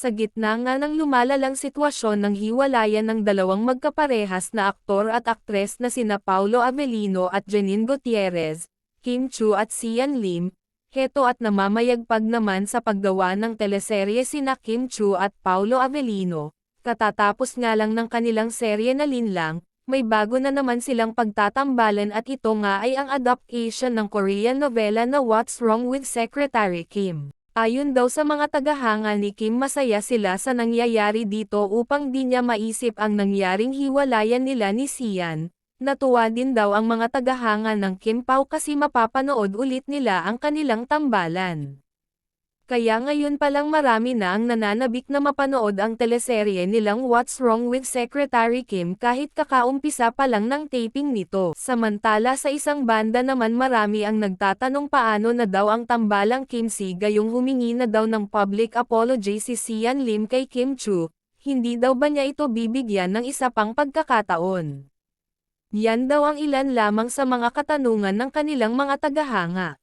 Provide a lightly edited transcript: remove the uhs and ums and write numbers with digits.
Sa gitna nga ng lumalalang sitwasyon ng hiwalayan ng dalawang magkaparehas na aktor at aktres na sina Paulo Avellino at Janine Gutierrez, Kim Chu at Sian Lim, heto at namamayagpag naman sa paggawa ng teleserye sina Kim Chu at Paulo Avellino. Katatapos nga lang ng kanilang serye na Linlang, may bago na naman silang pagtatambalan at ito nga ay ang adaptation ng Korean novela na What's Wrong with Secretary Kim. Ayon daw sa mga tagahanga ni Kim, masaya sila sa nangyayari dito upang di niya maisip ang nangyaring hiwalayan nila ni Sian. Natuwa din daw ang mga tagahanga ng Kim Pao kasi mapapanood ulit nila ang kanilang tambalan. Kaya ngayon palang marami na ang nananabik na mapanood ang teleserye nilang What's Wrong with Secretary Kim kahit kakaumpisa pa lang ng taping nito. Samantala sa isang banda naman marami ang nagtatanong paano na daw ang tambalang Kim Si gayong humingi na daw ng public apology si Sian Lim kay Kim Chu, hindi daw ba niya ito bibigyan ng isa pang pagkakataon? Yan daw ang ilan lamang sa mga katanungan ng kanilang mga tagahanga.